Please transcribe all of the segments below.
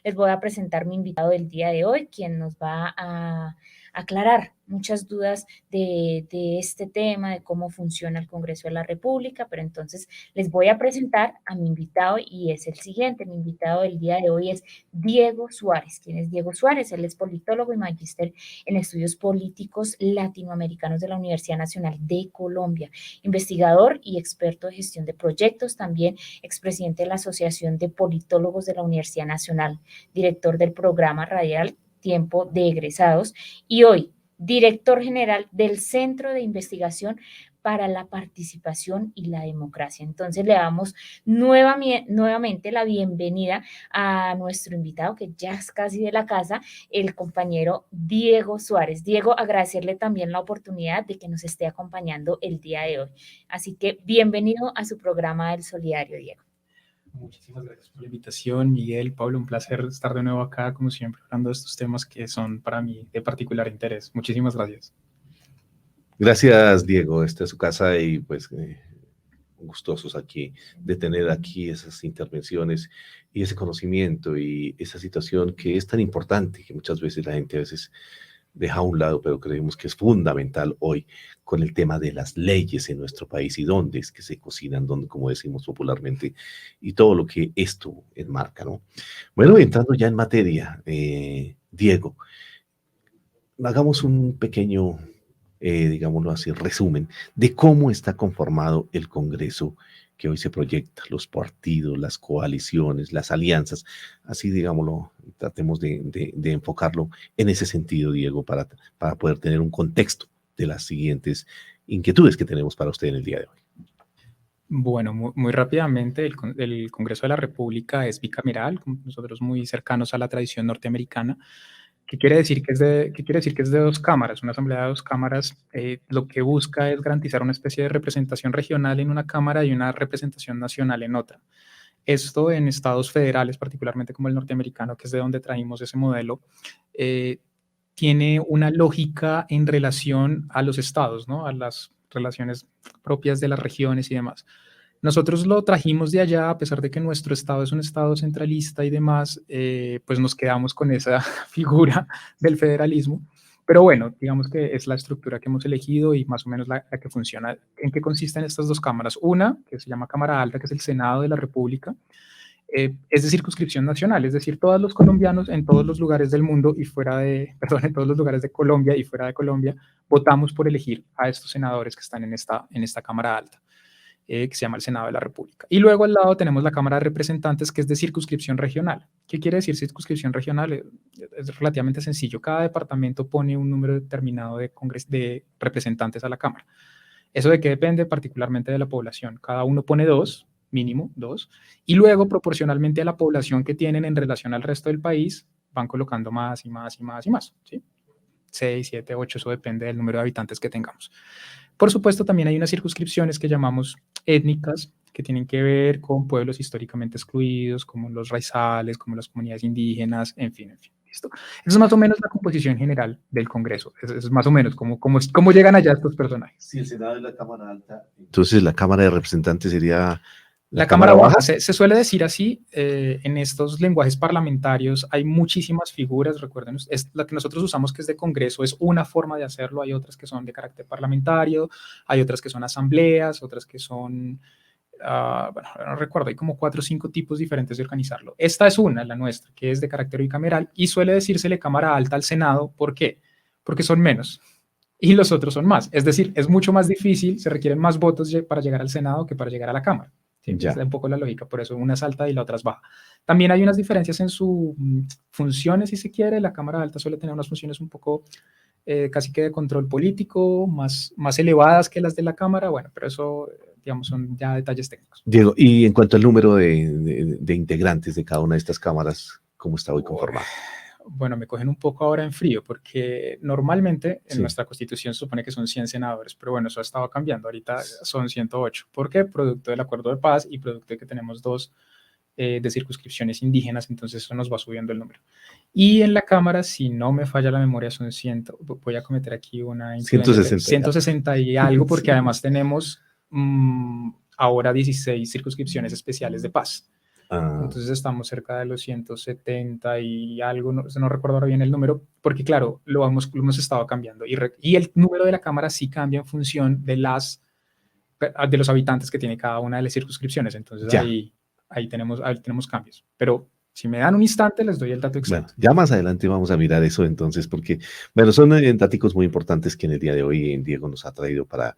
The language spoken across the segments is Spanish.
Les voy a presentar mi invitado del día de hoy, quien nos va a aclarar muchas dudas de este tema, de cómo funciona el Congreso de la República, pero entonces les voy a presentar a mi invitado y es el siguiente. Mi invitado del día de hoy es Diego Suárez. ¿Quién es Diego Suárez? Él es politólogo y magíster en estudios políticos latinoamericanos de la Universidad Nacional de Colombia, investigador y experto de gestión de proyectos, también expresidente de la Asociación de Politólogos de la Universidad Nacional, director del programa radial Tiempo de Egresados y hoy director general del Centro de Investigación para la Participación y la Democracia. Entonces le damos nuevamente la bienvenida a nuestro invitado, que ya es casi de la casa, el compañero Diego Suárez. Diego, agradecerle también la oportunidad de que nos esté acompañando el día de hoy. Así que bienvenido a su programa del Solidario, Diego. Muchísimas gracias por la invitación, Miguel, Pablo, un placer estar de nuevo acá, como siempre, hablando de estos temas que son para mí de particular interés. Muchísimas gracias. Gracias, Diego. Esta es su casa y pues gustosos aquí de tener aquí esas intervenciones y ese conocimiento y esa situación que es tan importante que muchas veces la gente a veces deja a un lado, pero creemos que es fundamental hoy con el tema de las leyes en nuestro país y dónde es que se cocinan, dónde, como decimos popularmente, y todo lo que esto enmarca, ¿no? Bueno, entrando ya en materia, Diego, hagamos un pequeño, digámoslo así, resumen de cómo está conformado el Congreso que hoy se proyecta, los partidos, las coaliciones, las alianzas, así digámoslo, tratemos de enfocarlo en ese sentido, Diego, para poder tener un contexto de las siguientes inquietudes que tenemos para usted en el día de hoy. Bueno, muy rápidamente, el Congreso de la República es bicameral, nosotros muy cercanos a la tradición norteamericana. ¿Qué quiere decir que es de dos cámaras? Una asamblea de dos cámaras lo que busca es garantizar una especie de representación regional en una cámara y una representación nacional en otra. Esto en estados federales, particularmente como el norteamericano, que es de donde trajimos ese modelo, tiene una lógica en relación a los estados, ¿no? A las relaciones propias de las regiones y demás. Nosotros lo trajimos de allá, a pesar de que nuestro estado es un estado centralista y demás, pues nos quedamos con esa figura del federalismo. Pero bueno, digamos que es la estructura que hemos elegido y más o menos la que funciona. ¿En qué consisten estas dos cámaras? Una, que se llama Cámara Alta, que es el Senado de la República, es de circunscripción nacional, es decir, todos los colombianos en todos los lugares del mundo y fuera de, perdón, en todos los lugares de Colombia y fuera de Colombia, votamos por elegir a estos senadores que están en esta Cámara Alta. Que se llama el Senado de la República. Y luego al lado tenemos la Cámara de Representantes, que es de circunscripción regional. ¿Qué quiere decir circunscripción regional? Es relativamente sencillo. Cada departamento pone un número determinado de representantes a la Cámara. ¿Eso de qué depende? Particularmente de la población. Cada uno pone dos, mínimo dos, y luego proporcionalmente a la población que tienen en relación al resto del país, van colocando más y más y más y más, ¿sí? 6, 7, 8, eso depende del número de habitantes que tengamos. Por supuesto, también hay unas circunscripciones que llamamos étnicas, que tienen que ver con pueblos históricamente excluidos, como los raizales, como las comunidades indígenas, en fin, ¿listo? Esa es más o menos la composición general del Congreso, es más o menos cómo llegan allá estos personajes. Si el Senado es la Cámara Alta, entonces la Cámara de Representantes sería... La Cámara Baja se suele decir así, en estos lenguajes parlamentarios hay muchísimas figuras, recuerden, la que nosotros usamos que es de Congreso, es una forma de hacerlo, hay otras que son de carácter parlamentario, hay otras que son asambleas, otras que son, bueno, no recuerdo, hay como 4 o 5 tipos diferentes de organizarlo. Esta es una, la nuestra, que es de carácter bicameral y suele decírsele Cámara Alta al Senado, ¿por qué? Porque son menos y los otros son más, es decir, es mucho más difícil, se requieren más votos para llegar al Senado que para llegar a la Cámara. ¿Sí? Es un poco la lógica, por eso una es alta y la otra es baja. También hay unas diferencias en sus funciones, si se quiere. La Cámara Alta suele tener unas funciones un poco casi que de control político, más elevadas que las de la Cámara, bueno, pero eso, digamos, son ya detalles técnicos. Diego, y en cuanto al número de integrantes de cada una de estas cámaras, ¿cómo está hoy conformado? Bueno, me cogen un poco ahora en frío, porque normalmente en nuestra Constitución se supone que son 100 senadores, pero bueno, eso ha estado cambiando, ahorita son 108. ¿Por qué? Producto del acuerdo de paz y producto de que tenemos 2 de circunscripciones indígenas, entonces eso nos va subiendo el número. Y en la Cámara, si no me falla la memoria, son 100, voy a cometer aquí una... 160 y algo, porque además tenemos ahora 16 circunscripciones especiales de paz. Ah, Entonces estamos cerca de los 170 y algo, no recuerdo ahora bien el número, porque claro, lo hemos estado cambiando. Y el número de la Cámara sí cambia en función de los habitantes que tiene cada una de las circunscripciones. Entonces ya. ahí tenemos cambios. Pero si me dan un instante, les doy el dato Bueno, exacto. ya más adelante vamos a mirar eso entonces, porque, bueno, son datos muy importantes que en el día de hoy Diego nos ha traído para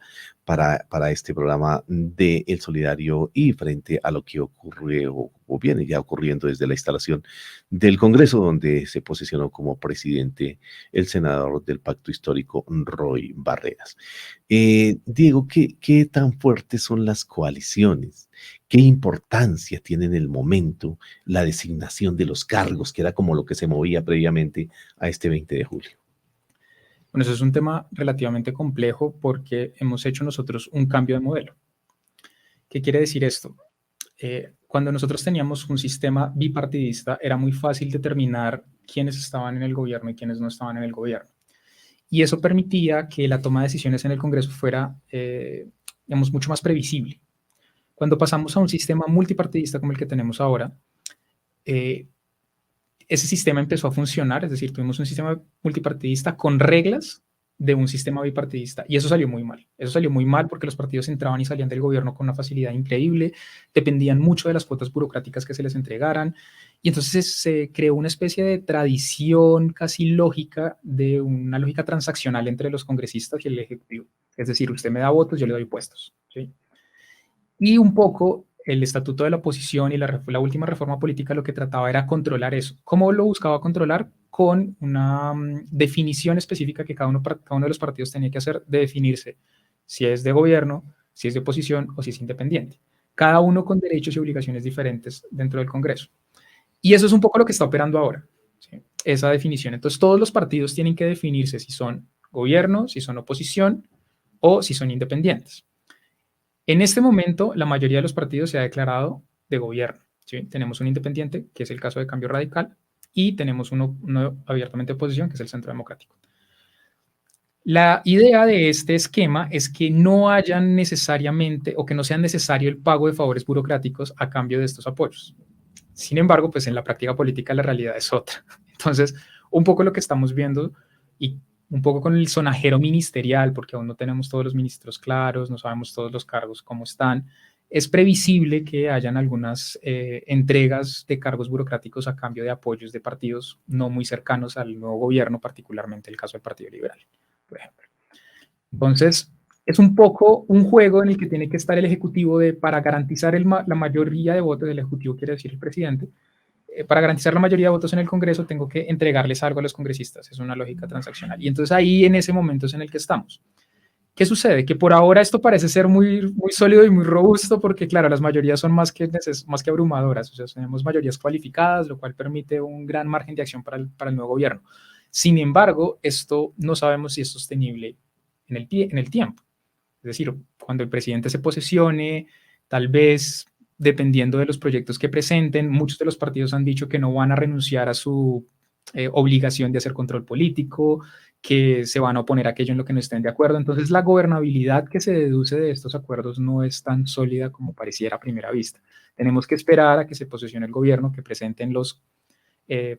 este programa de El Solidario y frente a lo que ocurre o viene ya ocurriendo desde la instalación del Congreso, donde se posicionó como presidente el senador del Pacto Histórico, Roy Barreras. Diego, ¿qué tan fuertes son las coaliciones? ¿Qué importancia tiene en el momento la designación de los cargos, que era como lo que se movía previamente a este 20 de julio? Bueno, eso es un tema relativamente complejo porque hemos hecho nosotros un cambio de modelo. ¿Qué quiere decir esto? Cuando nosotros teníamos un sistema bipartidista, era muy fácil determinar quiénes estaban en el gobierno y quiénes no estaban en el gobierno. Y eso permitía que la toma de decisiones en el Congreso fuera, digamos, mucho más previsible. Cuando pasamos a un sistema multipartidista como el que tenemos ahora, eh, ese sistema empezó a funcionar, es decir, tuvimos un sistema multipartidista con reglas de un sistema bipartidista y eso salió muy mal. Eso salió muy mal porque los partidos entraban y salían del gobierno con una facilidad increíble, dependían mucho de las cuotas burocráticas que se les entregaran y entonces se creó una especie de tradición casi lógica de una lógica transaccional entre los congresistas y el ejecutivo. Es decir, usted me da votos, yo le doy puestos, ¿sí? Y un poco el estatuto de la oposición y la última reforma política lo que trataba era controlar eso. ¿Cómo lo buscaba controlar? Con una definición específica que cada uno de los partidos tenía que hacer de definirse si es de gobierno, si es de oposición o si es independiente. Cada uno con derechos y obligaciones diferentes dentro del Congreso. Y eso es un poco lo que está operando ahora, ¿sí? Esa definición. Entonces todos los partidos tienen que definirse si son gobierno, si son oposición o si son independientes. En este momento, la mayoría de los partidos se ha declarado de gobierno, ¿sí? Tenemos un independiente, que es el caso de Cambio Radical, y tenemos uno abiertamente de oposición, que es el Centro Democrático. La idea de este esquema es que no hayan necesariamente o que no sea necesario el pago de favores burocráticos a cambio de estos apoyos. Sin embargo, pues en la práctica política la realidad es otra. Entonces, un poco lo que estamos viendo y un poco con el sonajero ministerial, porque aún no tenemos todos los ministros claros, no sabemos todos los cargos cómo están, es previsible que hayan algunas entregas de cargos burocráticos a cambio de apoyos de partidos no muy cercanos al nuevo gobierno, particularmente el caso del Partido Liberal, por ejemplo. Entonces, es un poco un juego en el que tiene que estar el Ejecutivo para garantizar la mayoría de votos, el Ejecutivo quiere decir el presidente, para garantizar la mayoría de votos en el Congreso tengo que entregarles algo a los congresistas, es una lógica transaccional. Y entonces ahí en ese momento es en el que estamos. ¿Qué sucede? Que por ahora esto parece ser muy, muy sólido y muy robusto porque, claro, las mayorías son más que abrumadoras, o sea, tenemos mayorías cualificadas, lo cual permite un gran margen de acción para el nuevo gobierno. Sin embargo, esto no sabemos si es sostenible en el tiempo. Es decir, cuando el presidente se posesione, tal vez dependiendo de los proyectos que presenten, muchos de los partidos han dicho que no van a renunciar a su obligación de hacer control político, que se van a oponer a aquello en lo que no estén de acuerdo. Entonces, la gobernabilidad que se deduce de estos acuerdos no es tan sólida como pareciera a primera vista. Tenemos que esperar a que se posesione el gobierno, que presenten los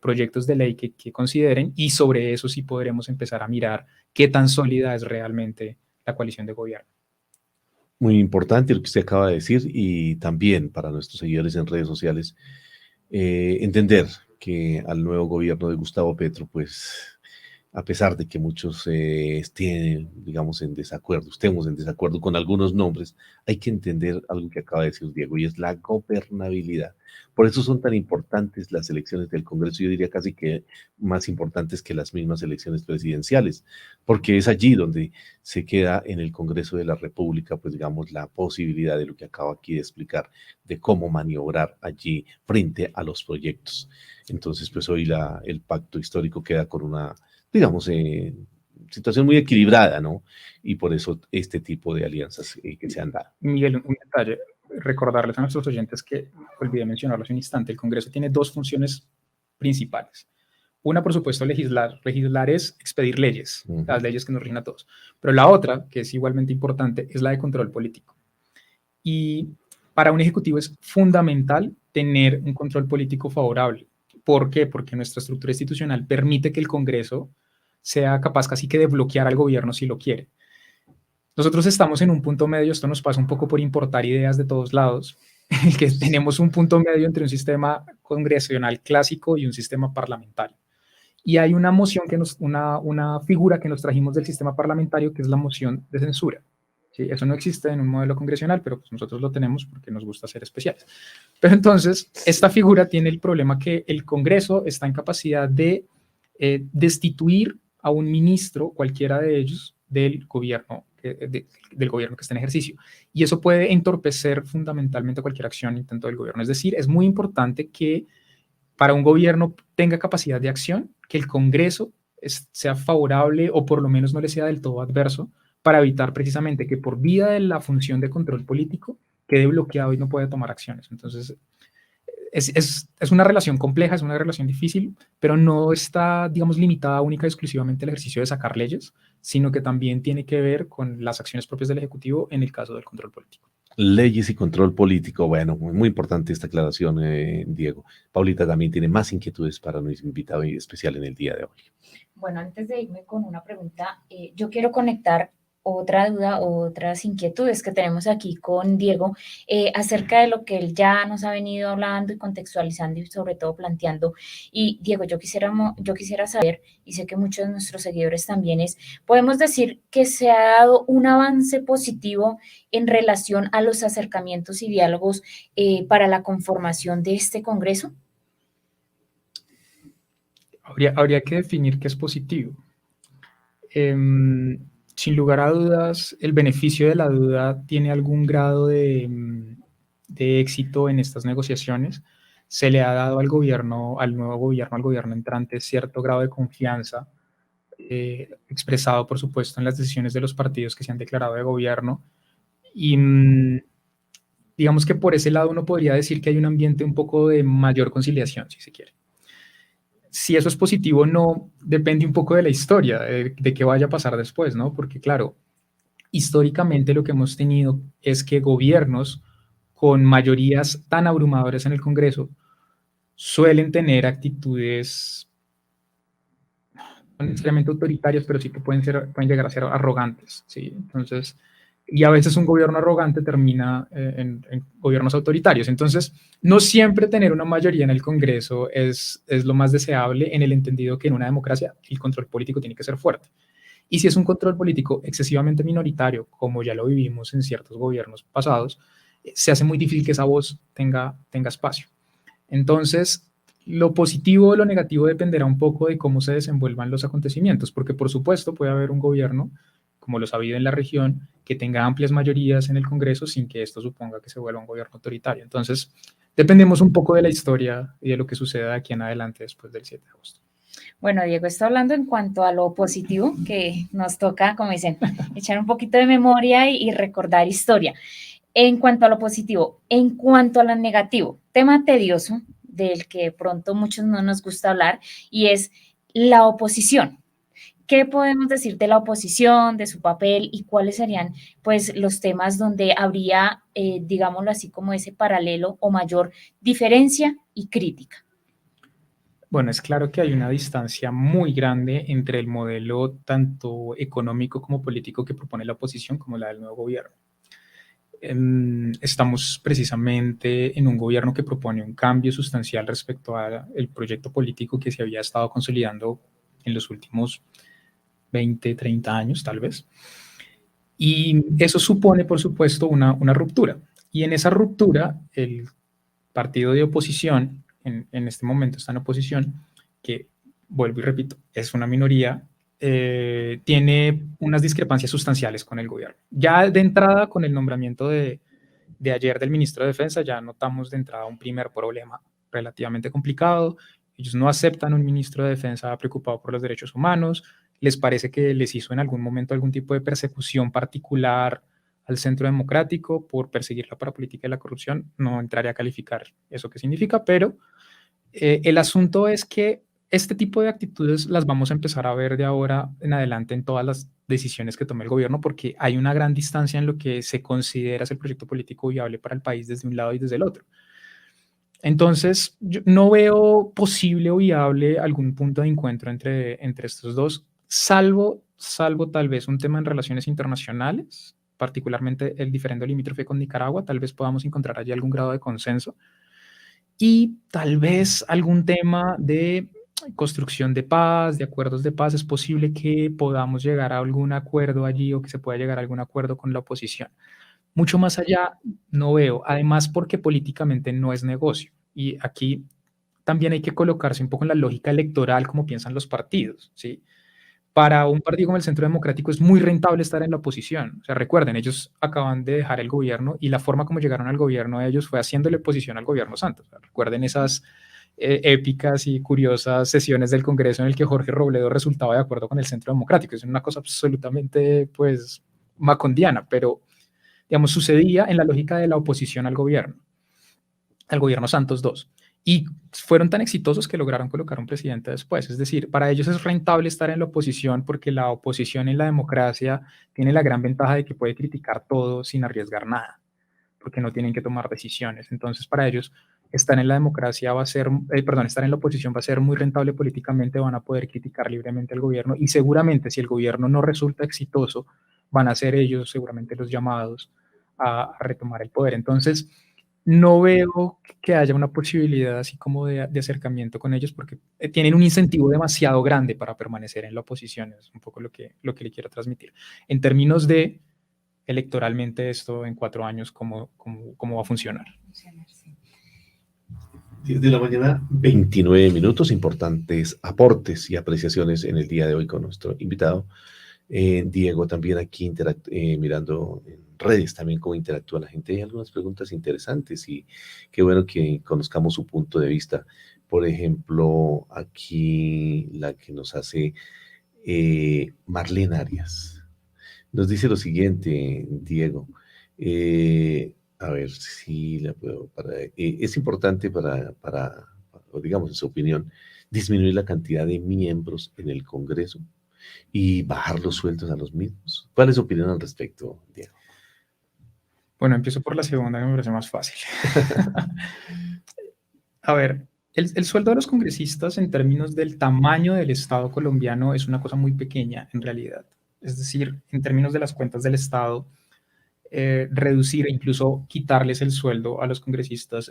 proyectos de ley que consideren y sobre eso sí podremos empezar a mirar qué tan sólida es realmente la coalición de gobierno. Muy importante lo que usted acaba de decir y también para nuestros seguidores en redes sociales, entender que al nuevo gobierno de Gustavo Petro, pues a pesar de que muchos estén, digamos, en desacuerdo, estemos en desacuerdo con algunos nombres, hay que entender algo que acaba de decir Diego y es la gobernabilidad. Por eso son tan importantes las elecciones del Congreso, yo diría casi que más importantes que las mismas elecciones presidenciales, porque es allí donde se queda en el Congreso de la República, pues digamos, la posibilidad de lo que acabo aquí de explicar, de cómo maniobrar allí frente a los proyectos. Entonces, pues hoy el pacto histórico queda con una, digamos, situación muy equilibrada, ¿no? Y por eso este tipo de alianzas que se han dado. Miguel, un detalle, recordarles a nuestros oyentes que olvidé mencionarlo hace un instante, el Congreso tiene dos funciones principales. Una, por supuesto, legislar. Legislar es expedir leyes, las leyes que nos rigen a todos. Pero la otra, que es igualmente importante, es la de control político. Y para un ejecutivo es fundamental tener un control político favorable. ¿Por qué? Porque nuestra estructura institucional permite que el Congreso sea capaz casi que de bloquear al gobierno si lo quiere. Nosotros estamos en un punto medio, esto nos pasa un poco por importar ideas de todos lados, que tenemos un punto medio entre un sistema congresional clásico y un sistema parlamentario. Y hay una moción una figura que nos trajimos del sistema parlamentario, que es la moción de censura. ¿Sí? Eso no existe en un modelo congresional, pero pues nosotros lo tenemos porque nos gusta ser especiales. Pero entonces, esta figura tiene el problema que el Congreso está en capacidad de destituir a un ministro, cualquiera de ellos, del gobierno que está en ejercicio. Y eso puede entorpecer fundamentalmente cualquier acción, intento del gobierno. Es decir, es muy importante que para un gobierno tenga capacidad de acción, que el Congreso sea favorable o por lo menos no le sea del todo adverso, para evitar precisamente que por vía de la función de control político quede bloqueado y no pueda tomar acciones. Entonces, es una relación compleja, es una relación difícil, pero no está, digamos, limitada única y exclusivamente al ejercicio de sacar leyes, sino que también tiene que ver con las acciones propias del Ejecutivo en el caso del control político. Leyes y control político. Bueno, muy importante esta aclaración, Diego. Paulita también tiene más inquietudes para nuestro invitado especial en el día de hoy. Bueno, antes de irme con una pregunta, yo quiero conectar otra duda o otras inquietudes que tenemos aquí con Diego acerca de lo que él ya nos ha venido hablando y contextualizando y sobre todo planteando. Y Diego, yo quisiera saber, y sé que muchos de nuestros seguidores también ¿podemos decir que se ha dado un avance positivo en relación a los acercamientos y diálogos para la conformación de este Congreso? Habría que definir qué es positivo. Sin lugar a dudas, el beneficio de la duda tiene algún grado de éxito en estas negociaciones. Se le ha dado al gobierno, al nuevo gobierno, al gobierno entrante, cierto grado de confianza, expresado, por supuesto, en las decisiones de los partidos que se han declarado de gobierno. Y digamos que por ese lado uno podría decir que hay un ambiente un poco de mayor conciliación, si se quiere. Si eso es positivo, no depende un poco de la historia, de qué vaya a pasar después, ¿no? Porque, claro, históricamente lo que hemos tenido es que gobiernos con mayorías tan abrumadoras en el Congreso suelen tener actitudes no necesariamente autoritarias, pero sí que pueden llegar a ser arrogantes, ¿sí? Entonces, y a veces un gobierno arrogante termina en gobiernos autoritarios. Entonces, no siempre tener una mayoría en el Congreso es lo más deseable, en el entendido que en una democracia el control político tiene que ser fuerte. Y si es un control político excesivamente minoritario, como ya lo vivimos en ciertos gobiernos pasados, se hace muy difícil que esa voz tenga espacio. Entonces, lo positivo o lo negativo dependerá un poco de cómo se desenvuelvan los acontecimientos, porque por supuesto puede haber un gobierno, como los ha habido en la región, que tenga amplias mayorías en el Congreso sin que esto suponga que se vuelva un gobierno autoritario. Entonces, dependemos un poco de la historia y de lo que suceda de aquí en adelante después del 7 de agosto. Bueno, Diego está hablando en cuanto a lo positivo, que nos toca, como dicen, echar un poquito de memoria y recordar historia. En cuanto a lo positivo, en cuanto a lo negativo, tema tedioso del que de pronto muchos no nos gusta hablar, y es la oposición. ¿Qué podemos decir de la oposición, de su papel y cuáles serían pues los temas donde habría, digámoslo así, como ese paralelo o mayor diferencia y crítica? Bueno, es claro que hay una distancia muy grande entre el modelo tanto económico como político que propone la oposición como la del nuevo gobierno. Estamos precisamente en un gobierno que propone un cambio sustancial respecto al proyecto político que se había estado consolidando en los últimos 20, 30 años, tal vez. Y eso supone, por supuesto, una ruptura. Y en esa ruptura, el partido de oposición, en este momento está en oposición, que, vuelvo y repito, es una minoría, tiene unas discrepancias sustanciales con el gobierno. Ya de entrada, con el nombramiento de ayer del ministro de Defensa, ya notamos de entrada un primer problema relativamente complicado. Ellos no aceptan un ministro de Defensa preocupado por los derechos humanos, les parece que les hizo en algún momento algún tipo de persecución particular al Centro Democrático por perseguir la parapolítica y la corrupción. No entraré a calificar eso qué significa, pero el asunto es que este tipo de actitudes las vamos a empezar a ver de ahora en adelante en todas las decisiones que tome el gobierno, porque hay una gran distancia en lo que se considera ser el proyecto político viable para el país desde un lado y desde el otro. Entonces, yo no veo posible o viable algún punto de encuentro entre estos dos, salvo tal vez un tema en relaciones internacionales, particularmente el diferendo limítrofe con Nicaragua, tal vez podamos encontrar allí algún grado de consenso, y tal vez algún tema de construcción de paz, de acuerdos de paz. Es posible que podamos llegar a algún acuerdo allí o que se pueda llegar a algún acuerdo con la oposición. Mucho más allá no veo, además porque políticamente no es negocio. Y aquí también hay que colocarse un poco en la lógica electoral, como piensan los partidos, ¿sí? Para un partido como el Centro Democrático es muy rentable estar en la oposición. O sea, recuerden, ellos acaban de dejar el gobierno y la forma como llegaron al gobierno de ellos fue haciéndole oposición al gobierno Santos. O sea, recuerden esas épicas y curiosas sesiones del Congreso en el que Jorge Robledo resultaba de acuerdo con el Centro Democrático. Es una cosa absolutamente, pues, macondiana, pero digamos, sucedía en la lógica de la oposición al gobierno Santos II. Y fueron tan exitosos que lograron colocar un presidente después. Es decir, para ellos es rentable estar en la oposición porque la oposición en la democracia tiene la gran ventaja de que puede criticar todo sin arriesgar nada, porque no tienen que tomar decisiones. Entonces, para ellos, estar en la democracia va a ser, estar en la oposición va a ser muy rentable políticamente, van a poder criticar libremente al gobierno y seguramente si el gobierno no resulta exitoso, van a ser ellos seguramente los llamados a retomar el poder. Entonces, no veo que haya una posibilidad así como de acercamiento con ellos porque tienen un incentivo demasiado grande para permanecer en la oposición. Es un poco lo que le quiero transmitir. En términos de electoralmente esto en 4 años, ¿cómo va a funcionar? 10 de la mañana, 29 minutos, importantes aportes y apreciaciones en el día de hoy con nuestro invitado. Diego, también aquí mirando en redes también cómo interactúa la gente. Hay algunas preguntas interesantes y qué bueno que conozcamos su punto de vista. Por ejemplo, aquí la que nos hace Marlene Arias. Nos dice lo siguiente, Diego. A ver si la puedo. Es importante o digamos, en su opinión, disminuir la cantidad de miembros en el Congreso y bajar los sueldos a los mismos. ¿Cuál es su opinión al respecto, Diego? Bueno, empiezo por la segunda, que me parece más fácil. A ver, el sueldo de los congresistas en términos del tamaño del Estado colombiano es una cosa muy pequeña en realidad. Es decir, en términos de las cuentas del Estado, reducir e incluso quitarles el sueldo a los congresistas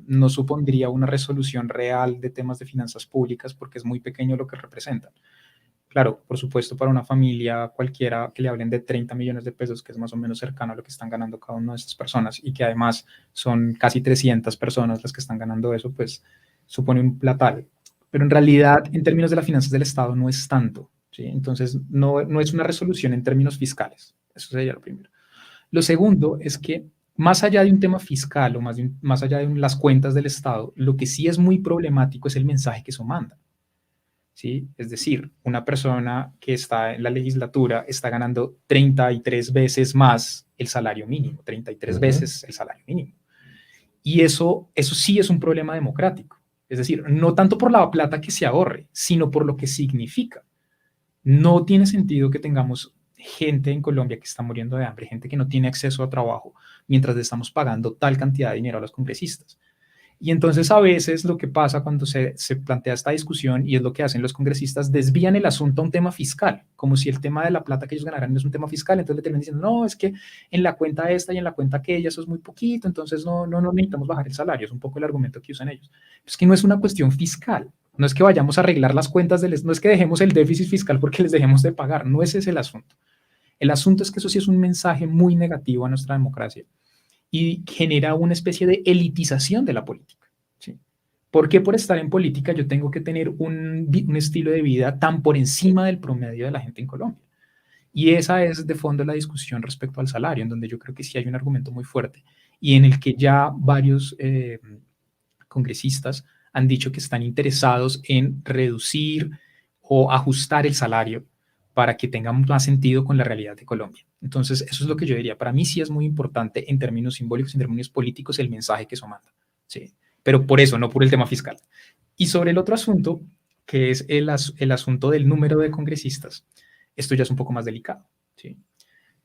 no supondría una resolución real de temas de finanzas públicas porque es muy pequeño lo que representan. Claro, por supuesto, para una familia cualquiera que le hablen de 30 millones de pesos, que es más o menos cercano a lo que están ganando cada una de estas personas y que además son casi 300 personas las que están ganando eso, pues supone un platal. Pero en realidad, en términos de las finanzas del Estado, no es tanto, ¿sí? Entonces, no es una resolución en términos fiscales. Eso sería lo primero. Lo segundo es que más allá de un tema fiscal o más allá de las cuentas del Estado, lo que sí es muy problemático es el mensaje que eso manda. ¿Sí? Es decir, una persona que está en la legislatura está ganando 33 veces más el salario mínimo, 33 veces el salario mínimo. Y eso sí es un problema democrático. Es decir, no tanto por la plata que se ahorre, sino por lo que significa. No tiene sentido que tengamos gente en Colombia que está muriendo de hambre, gente que no tiene acceso a trabajo, mientras le estamos pagando tal cantidad de dinero a los congresistas. Y entonces a veces lo que pasa cuando se plantea esta discusión, y es lo que hacen los congresistas, desvían el asunto a un tema fiscal, como si el tema de la plata que ellos ganaran es un tema fiscal, entonces le terminan diciendo, no, es que en la cuenta esta y en la cuenta aquella eso es muy poquito, entonces no necesitamos bajar el salario, es un poco el argumento que usan ellos. Es que no es una cuestión fiscal, no es que vayamos a arreglar las cuentas, no es que dejemos el déficit fiscal porque les dejemos de pagar, no ese es el asunto. El asunto es que eso sí es un mensaje muy negativo a nuestra democracia y genera una especie de elitización de la política. ¿Sí? ¿Por qué por estar en política yo tengo que tener un estilo de vida tan por encima del promedio de la gente en Colombia? Y esa es de fondo la discusión respecto al salario, en donde yo creo que sí hay un argumento muy fuerte y en el que ya varios congresistas han dicho que están interesados en reducir o ajustar el salario para que tenga más sentido con la realidad de Colombia. Entonces, eso es lo que yo diría. Para mí sí es muy importante en términos simbólicos, en términos políticos, el mensaje que eso manda. ¿Sí? Pero por eso, no por el tema fiscal. Y sobre el otro asunto, que es el asunto del número de congresistas, esto ya es un poco más delicado. ¿Sí?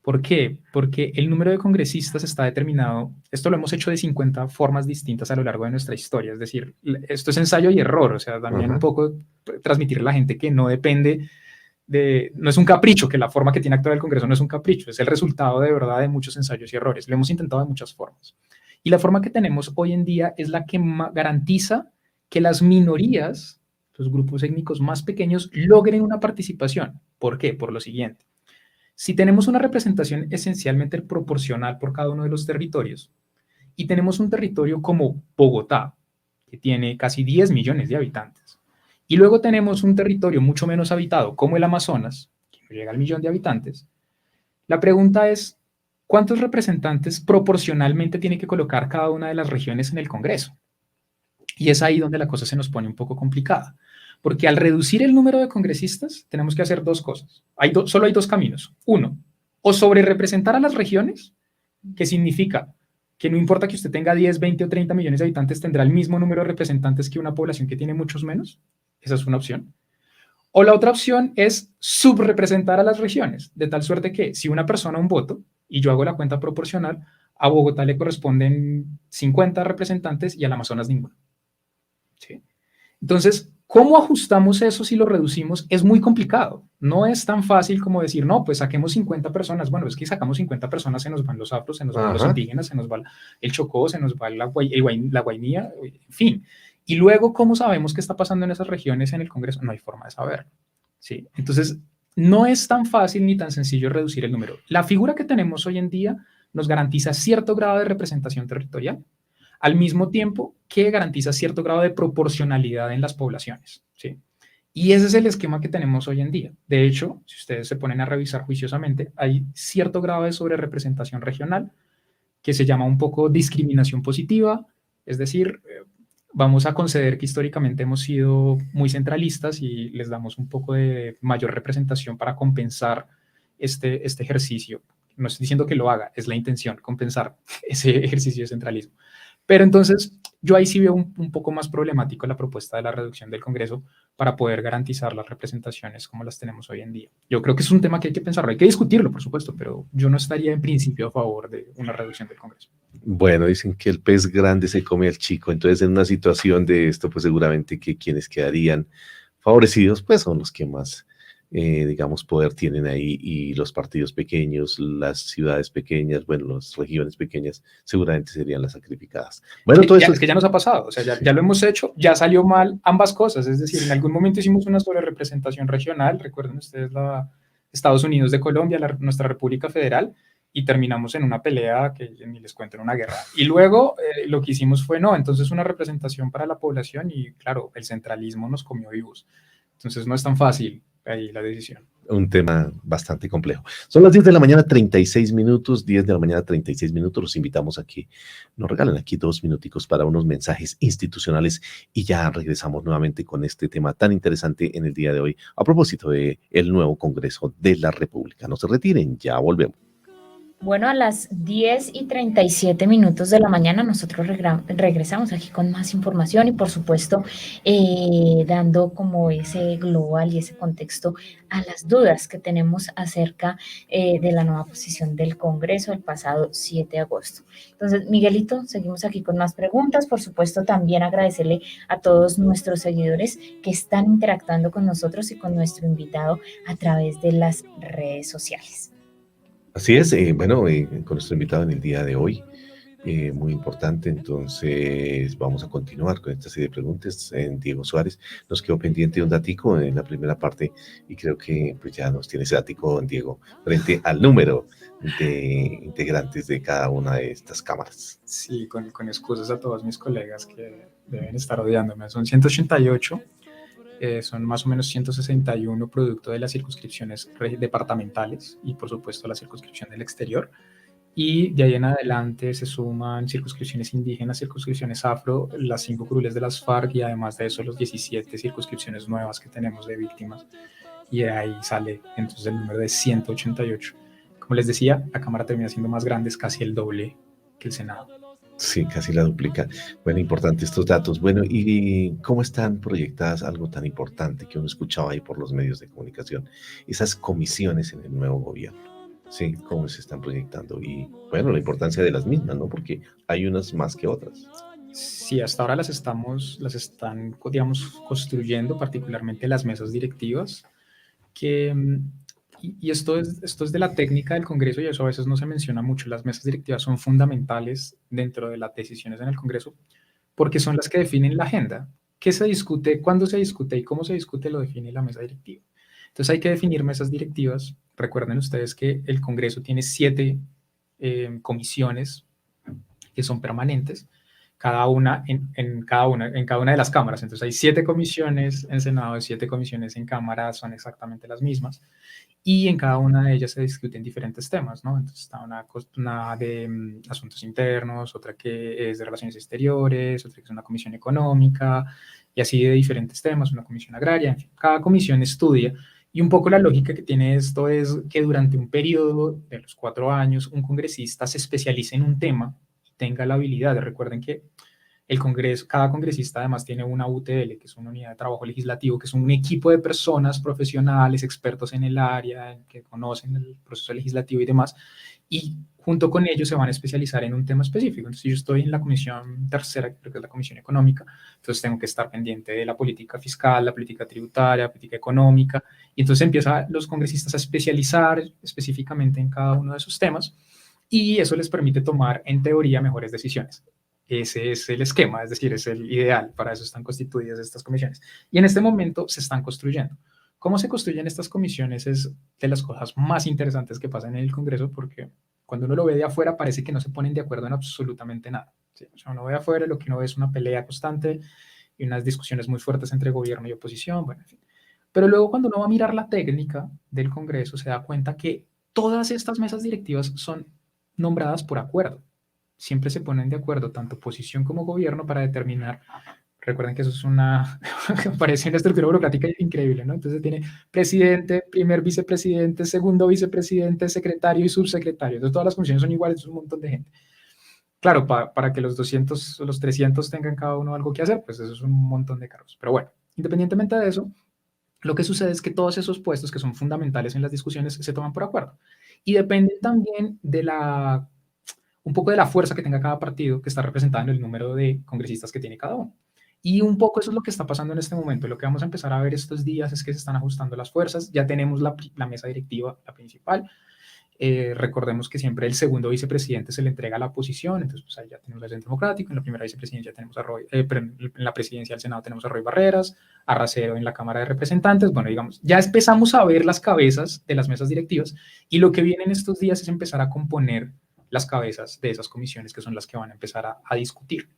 ¿Por qué? Porque el número de congresistas está determinado, esto lo hemos hecho de 50 formas distintas a lo largo de nuestra historia, es decir, esto es ensayo y error, o sea, también un poco transmitirle a la gente que no depende no es un capricho, que la forma que tiene actuar el Congreso no es un capricho, es el resultado de verdad de muchos ensayos y errores. Lo hemos intentado de muchas formas. Y la forma que tenemos hoy en día es la que garantiza que las minorías, los grupos étnicos más pequeños, logren una participación. ¿Por qué? Por lo siguiente. Si tenemos una representación esencialmente proporcional por cada uno de los territorios, y tenemos un territorio como Bogotá, que tiene casi 10 millones de habitantes, y luego tenemos un territorio mucho menos habitado como el Amazonas, que no llega al millón de habitantes, la pregunta es, ¿cuántos representantes proporcionalmente tiene que colocar cada una de las regiones en el Congreso? Y es ahí donde la cosa se nos pone un poco complicada, porque al reducir el número de congresistas tenemos que hacer dos cosas. Solo hay dos caminos. Uno, o sobre representar a las regiones, que significa que no importa que usted tenga 10, 20 o 30 millones de habitantes, tendrá el mismo número de representantes que una población que tiene muchos menos. Esa es una opción. O la otra opción es subrepresentar a las regiones, de tal suerte que si una persona un voto, y yo hago la cuenta proporcional, a Bogotá le corresponden 50 representantes y al Amazonas ninguno. ¿Sí? Entonces, ¿cómo ajustamos eso si lo reducimos? Es muy complicado. No es tan fácil como decir, no, pues saquemos 50 personas. Bueno, es que sacamos 50 personas, se nos van los afros, se nos van los indígenas, se nos va el Chocó, se nos va la Guainía, en fin. Y luego, ¿cómo sabemos qué está pasando en esas regiones en el Congreso? No hay forma de saberlo. ¿Sí? Entonces, no es tan fácil ni tan sencillo reducir el número. La figura que tenemos hoy en día nos garantiza cierto grado de representación territorial, al mismo tiempo que garantiza cierto grado de proporcionalidad en las poblaciones, ¿sí? Y ese es el esquema que tenemos hoy en día. De hecho, si ustedes se ponen a revisar juiciosamente, hay cierto grado de sobrerepresentación regional que se llama un poco discriminación positiva, es decir, vamos a conceder que históricamente hemos sido muy centralistas y les damos un poco de mayor representación para compensar este ejercicio. No estoy diciendo que lo haga, es la intención, compensar ese ejercicio de centralismo. Pero entonces, yo ahí sí veo un poco más problemático la propuesta de la reducción del Congreso para poder garantizar las representaciones como las tenemos hoy en día. Yo creo que es un tema que hay que pensarlo, hay que discutirlo, por supuesto, pero yo no estaría en principio a favor de una reducción del Congreso. Bueno, dicen que el pez grande se come al chico, entonces en una situación de esto, pues seguramente que quienes quedarían favorecidos, pues son los que más, digamos, poder tienen ahí, y los partidos pequeños, las ciudades pequeñas, bueno, las regiones pequeñas, seguramente serían las sacrificadas. Bueno, todo eso es que ya nos ha pasado, o sea, ya lo hemos hecho, ya salió mal ambas cosas, es decir, en algún momento hicimos una sobrerepresentación regional, recuerden ustedes Estados Unidos de Colombia, nuestra República Federal, y terminamos en una pelea que ni les cuento, en una guerra. Y luego lo que hicimos fue, no, entonces una representación para la población, y claro, el centralismo nos comió vivos. Entonces no es tan fácil ahí la decisión. Un tema bastante complejo. Son las 10 de la mañana, 36 minutos, 10 de la mañana, 36 minutos. Los invitamos a que nos regalen aquí 2 minuticos para unos mensajes institucionales y ya regresamos nuevamente con este tema tan interesante en el día de hoy a propósito del nuevo Congreso de la República. No se retiren, ya volvemos. Bueno, a las 10:37 de la mañana nosotros regresamos aquí con más información y por supuesto dando como ese global y ese contexto a las dudas que tenemos acerca de la nueva posición del Congreso el pasado 7 de agosto. Entonces, Miguelito, seguimos aquí con más preguntas. Por supuesto, también agradecerle a todos nuestros seguidores que están interactuando con nosotros y con nuestro invitado a través de las redes sociales. Así es, bueno, con nuestro invitado en el día de hoy, muy importante, entonces vamos a continuar con esta serie de preguntas. Diego Suárez nos quedó pendiente un datico en la primera parte y creo que pues ya nos tiene ese datico, Diego, frente al número de integrantes de cada una de estas cámaras. Sí, con excusas a todos mis colegas que deben estar odiándome. Son 188. Son más o menos 161 producto de las circunscripciones departamentales y por supuesto la circunscripción del exterior, y de ahí en adelante se suman circunscripciones indígenas, circunscripciones afro, las 5 curules de las FARC y además de eso los 17 circunscripciones nuevas que tenemos de víctimas, y de ahí sale entonces el número de 188. Como les decía, la Cámara termina siendo más grande, es casi el doble que el Senado. Sí, casi la duplica. Bueno, importante estos datos. Bueno, ¿y cómo están proyectadas algo tan importante que uno escuchaba ahí por los medios de comunicación? Esas comisiones en el nuevo gobierno. Sí, cómo se están proyectando y, bueno, la importancia de las mismas, ¿no? Porque hay unas más que otras. Sí, hasta ahora las están, digamos, construyendo, particularmente las mesas directivas, que, y esto es de la técnica del Congreso y eso a veces no se menciona mucho. Las mesas directivas son fundamentales dentro de las decisiones en el Congreso porque son las que definen la agenda. ¿Qué se discute, cuándo se discute y cómo se discute lo define la mesa directiva? Entonces hay que definir mesas directivas. Recuerden ustedes que el Congreso tiene 7 comisiones que son permanentes, cada una en cada una de las cámaras. Entonces hay 7 comisiones en Senado y 7 comisiones en Cámara, son exactamente las mismas. Y en cada una de ellas se discuten diferentes temas, ¿no? Entonces está una de asuntos internos, otra que es de relaciones exteriores, otra que es una comisión económica, y así de diferentes temas, una comisión agraria, en fin, cada comisión estudia. Y un poco la lógica que tiene esto es que durante un periodo de los 4 años, un congresista se especialice en un tema y tenga la habilidad. Recuerden que el Congreso, cada congresista además tiene una UTL, que es una unidad de trabajo legislativo, que es un equipo de personas profesionales, expertos en el área, que conocen el proceso legislativo y demás, y junto con ellos se van a especializar en un tema específico. Entonces, si yo estoy en la comisión tercera, creo que es la comisión económica, entonces tengo que estar pendiente de la política fiscal, la política tributaria, la política económica, y entonces empiezan los congresistas a especializar específicamente en cada uno de esos temas, y eso les permite tomar, en teoría, mejores decisiones. Ese es el esquema, es decir, es el ideal, para eso están constituidas estas comisiones. Y en este momento se están construyendo. ¿Cómo se construyen estas comisiones? Es de las cosas más interesantes que pasan en el Congreso, porque cuando uno lo ve de afuera parece que no se ponen de acuerdo en absolutamente nada. ¿Sí? O sea, uno ve afuera, lo que uno ve es una pelea constante y unas discusiones muy fuertes entre gobierno y oposición, bueno, en fin. Pero luego cuando uno va a mirar la técnica del Congreso, se da cuenta que todas estas mesas directivas son nombradas por acuerdo. Siempre se ponen de acuerdo tanto oposición como gobierno para determinar. Recuerden que eso es parece una estructura burocrática increíble, ¿no? Entonces tiene presidente, primer vicepresidente, segundo vicepresidente, secretario y subsecretario. Entonces todas las comisiones son iguales, es un montón de gente. Claro, para que los 200 o los 300 tengan cada uno algo que hacer, pues eso es un montón de cargos. Pero bueno, independientemente de eso, lo que sucede es que todos esos puestos que son fundamentales en las discusiones se toman por acuerdo. Y dependen también de un poco de la fuerza que tenga cada partido que está representada en el número de congresistas que tiene cada uno. Y un poco eso es lo que está pasando en este momento. Lo que vamos a empezar a ver estos días es que se están ajustando las fuerzas. Ya tenemos la mesa directiva, la principal. Recordemos que siempre el segundo vicepresidente se le entrega a la oposición, entonces pues ahí ya tenemos el Centro Democrático, en la primera vicepresidencia tenemos en la presidencia del Senado tenemos a Roy Barreras, a Racero en la Cámara de Representantes. Bueno, digamos, ya empezamos a ver las cabezas de las mesas directivas y lo que viene en estos días es empezar a componer las cabezas de esas comisiones que son las que van a empezar a discutir.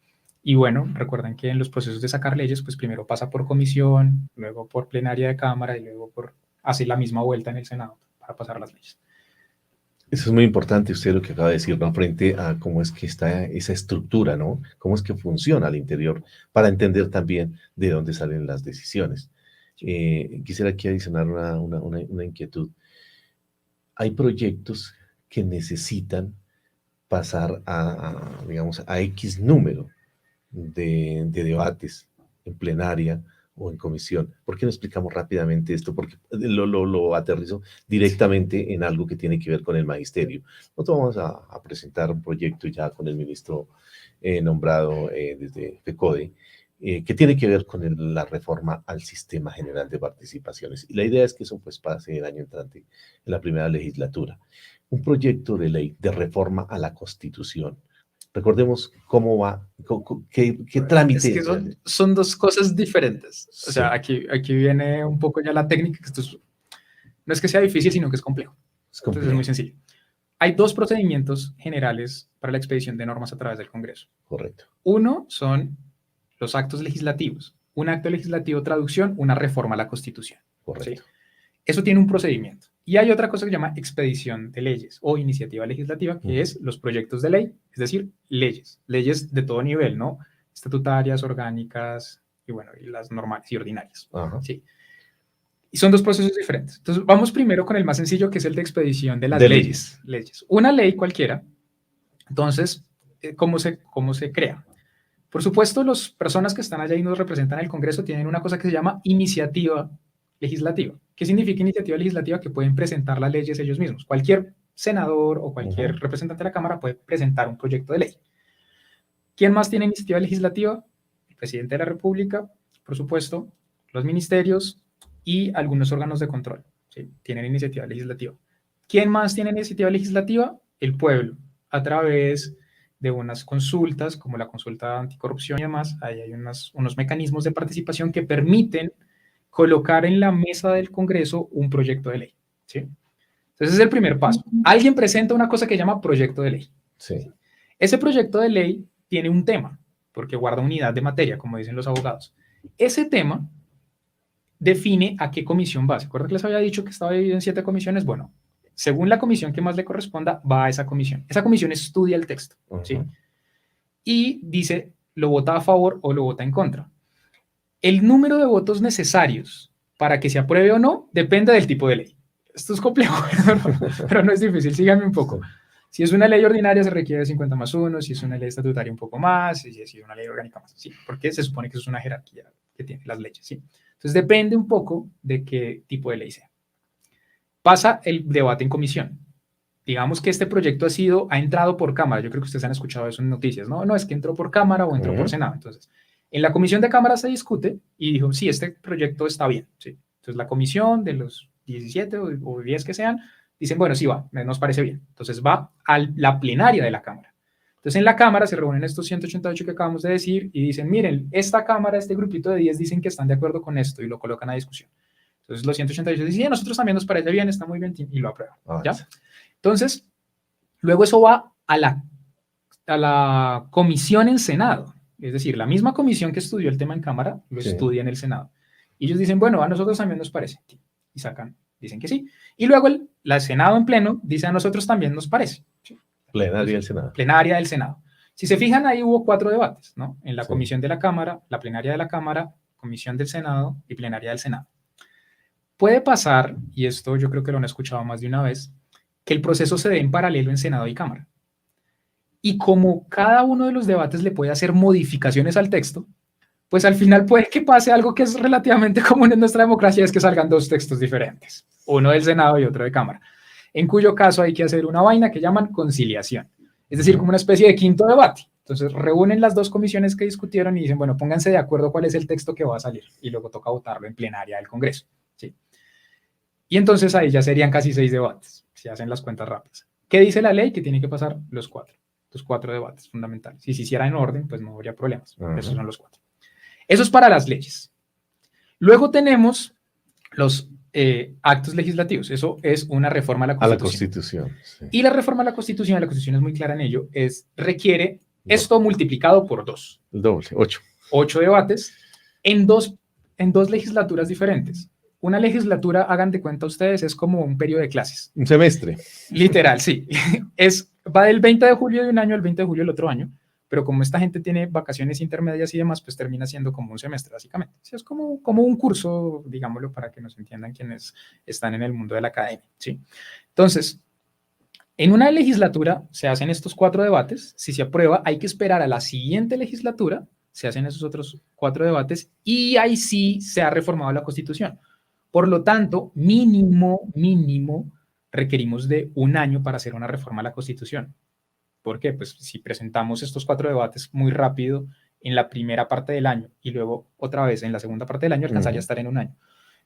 Y bueno, recuerden que en los procesos de sacar leyes, pues primero pasa por comisión, luego por plenaria de Cámara y luego hace la misma vuelta en el Senado para pasar las leyes. Eso es muy importante, usted lo que acaba de decir, ¿no? Frente a cómo es que está esa estructura, ¿no? Cómo es que funciona al interior, para entender también de dónde salen las decisiones. Quisiera aquí adicionar una inquietud. Hay proyectos que necesitan pasar digamos, a X número de debates en plenaria o en comisión. ¿Por qué no explicamos rápidamente esto? Porque lo aterrizo directamente en algo que tiene que ver con el magisterio. Nosotros vamos a presentar un proyecto ya con el ministro nombrado desde FECODE, que tiene que ver con la reforma al Sistema General de Participaciones. Y la idea es que eso pues pase el año entrante, en la primera legislatura. Un proyecto de ley de reforma a la Constitución. Recordemos cómo va, qué trámite. Es que son dos cosas diferentes. O sea, Sí. aquí viene un poco ya la técnica, que no es que sea difícil, sino que es complejo. Entonces es muy sencillo. Hay 2 procedimientos generales para la expedición de normas a través del Congreso. Correcto. Uno son los actos legislativos. Un acto legislativo, traducción, una reforma a la Constitución. Correcto. ¿Sí? Eso tiene un procedimiento. Y hay otra cosa que se llama expedición de leyes o iniciativa legislativa, que es los proyectos de ley, es decir, leyes de todo nivel, ¿no? Estatutarias, orgánicas y bueno, y las normales y ordinarias. ¿Sí? Y son 2 procesos diferentes. Entonces, vamos primero con el más sencillo, que es el de expedición de las leyes. Una ley cualquiera. Entonces, ¿cómo se crea? Por supuesto, las personas que están allá y nos representan en el Congreso tienen una cosa que se llama iniciativa legislativa. ¿Qué significa iniciativa legislativa? Que pueden presentar las leyes ellos mismos. Cualquier senador o cualquier representante de la Cámara puede presentar un proyecto de ley. ¿Quién más tiene iniciativa legislativa? El presidente de la República, por supuesto, los ministerios y algunos órganos de control, ¿sí? Tienen iniciativa legislativa. ¿Quién más tiene iniciativa legislativa? El pueblo, a través de unas consultas, como la consulta anticorrupción y demás. Ahí hay unos mecanismos de participación que permiten colocar en la mesa del Congreso un proyecto de ley, ¿sí? Entonces, ese es el primer paso. Alguien presenta una cosa que llama proyecto de ley. Sí. Ese proyecto de ley tiene un tema, porque guarda unidad de materia, como dicen los abogados. Ese tema define a qué comisión va. ¿Se acuerdan que les había dicho que estaba dividido en 7 comisiones? Bueno, según la comisión que más le corresponda, va a esa comisión. Esa comisión estudia el texto, ¿sí? Y dice, lo vota a favor o lo vota en contra. El número de votos necesarios para que se apruebe o no depende del tipo de ley. Esto es complejo, pero no es difícil. Síganme un poco. Si es una ley ordinaria, se requiere 50+1. Si es una ley estatutaria, un poco más. Si es una ley orgánica, más. Sí, porque se supone que eso es una jerarquía que tienen las leyes, ¿sí? Entonces, depende un poco de qué tipo de ley sea. Pasa el debate en comisión. Digamos que este proyecto ha entrado por Cámara. Yo creo que ustedes han escuchado eso en noticias, ¿no? No, es que entró por Cámara o entró por Senado. Entonces, en la comisión de Cámara se discute y dijo, sí, este proyecto está bien, ¿sí? Entonces, la comisión de los 17 o 10 que sean, dicen, bueno, sí va, nos parece bien. Entonces, va a la plenaria de la Cámara. Entonces, en la Cámara se reúnen estos 188 que acabamos de decir y dicen, miren, esta Cámara, este grupito de 10 dicen que están de acuerdo con esto y lo colocan a discusión. Entonces, los 188 dicen, sí, a nosotros también nos parece bien, está muy bien y lo aprueban, ¿ya? Entonces, luego eso va a la comisión en Senado. Es decir, la misma comisión que estudió el tema en Cámara lo estudia en el Senado. Y ellos dicen, bueno, a nosotros también nos parece. Y dicen que sí. Y luego el Senado en pleno dice, a nosotros también nos parece. ¿Sí? Plenaria del Senado. Plenaria del Senado. Si se fijan, ahí hubo 4 debates, ¿no? En la comisión de la Cámara, la plenaria de la Cámara, comisión del Senado y plenaria del Senado. Puede pasar, y esto yo creo que lo han escuchado más de una vez, que el proceso se dé en paralelo en Senado y Cámara. Y como cada uno de los debates le puede hacer modificaciones al texto, pues al final puede que pase algo que es relativamente común en nuestra democracia, es que salgan 2 textos diferentes, uno del Senado y otro de Cámara, en cuyo caso hay que hacer una vaina que llaman conciliación, es decir, como una especie de quinto debate. Entonces reúnen las 2 comisiones que discutieron y dicen, bueno, pónganse de acuerdo cuál es el texto que va a salir, y luego toca votarlo en plenaria del Congreso, ¿sí? Y entonces ahí ya serían casi 6 debates, si hacen las cuentas rápidas. ¿Qué dice la ley? Que tiene que pasar los 4 debates fundamentales. Y si hiciera en orden, pues no habría problemas. Esos son los 4. Eso es para las leyes. Luego tenemos los actos legislativos. Eso es una reforma a la Constitución. A la Constitución, sí. Y la reforma a la Constitución es muy clara en ello, requiere esto multiplicado por 2. El doble, 8. 8 debates en dos legislaturas diferentes. Una legislatura, hagan de cuenta ustedes, es como un periodo de clases. Un semestre. Literal, sí. Va del 20 de julio de un año al 20 de julio del otro año, pero como esta gente tiene vacaciones intermedias y demás, pues termina siendo como un semestre, básicamente. Sí, es como un curso, digámoslo, para que nos entiendan quienes están en el mundo de la academia, ¿sí? Entonces, en una legislatura se hacen estos 4 debates. Si se aprueba, hay que esperar a la siguiente legislatura, se hacen esos otros 4 debates, y ahí sí se ha reformado la Constitución. Por lo tanto, mínimo, requerimos de un año para hacer una reforma a la Constitución. ¿Por qué? Pues si presentamos estos 4 debates muy rápido en la primera parte del año y luego otra vez en la segunda parte del año, alcanzaría a estar en un año.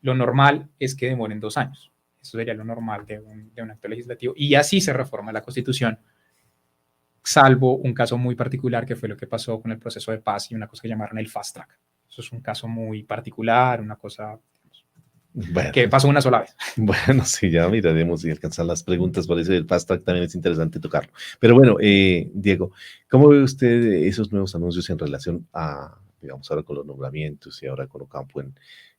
Lo normal es que demoren 2 años. Eso sería lo normal de un acto legislativo. Y así se reforma la Constitución, salvo un caso muy particular que fue lo que pasó con el proceso de paz y una cosa que llamaron el fast track. Eso es un caso muy particular, una cosa... Bueno, que pasó una sola vez. Bueno, sí, ya miraremos si alcanzan las preguntas. Por eso el fast track también es interesante tocarlo. Pero bueno, Diego, ¿cómo ve usted esos nuevos anuncios en relación a, digamos, ahora con los nombramientos y ahora con Ocampo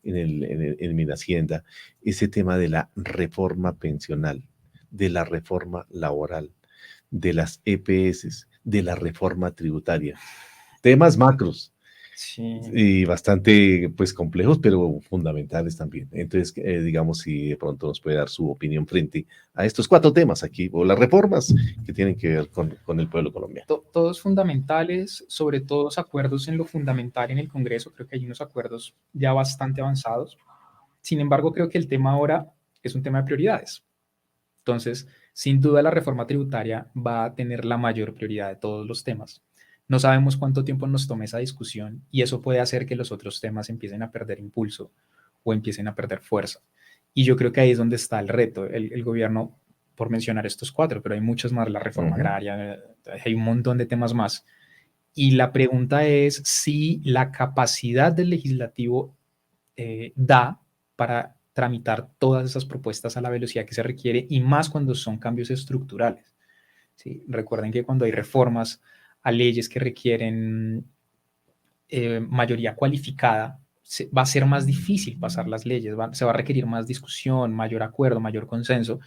en Minhacienda, ese tema de la reforma pensional, de la reforma laboral, de las EPS, de la reforma tributaria? Temas macros. Sí. Y bastante, pues, complejos, pero fundamentales también. Entonces, digamos, si de pronto nos puede dar su opinión frente a estos 4 temas aquí, o las reformas que tienen que ver con el pueblo colombiano. Todos fundamentales, sobre todo acuerdos en lo fundamental en el Congreso. Creo que hay unos acuerdos ya bastante avanzados. Sin embargo, creo que el tema ahora es un tema de prioridades. Entonces, Sin duda la reforma tributaria va a tener la mayor prioridad de todos los temas. No sabemos cuánto tiempo nos tome esa discusión y eso puede hacer que los otros temas empiecen a perder impulso o empiecen a perder fuerza. Y yo creo que ahí es donde está el reto. El gobierno, por mencionar estos 4, pero hay muchos más, la reforma agraria, hay un montón de temas más. Y la pregunta es si la capacidad del legislativo da para tramitar todas esas propuestas a la velocidad que se requiere y más cuando son cambios estructurales. ¿Sí? Recuerden que cuando hay reformas a leyes que requieren mayoría cualificada, va a ser más difícil pasar las leyes, se va a requerir más discusión, mayor acuerdo, mayor consenso,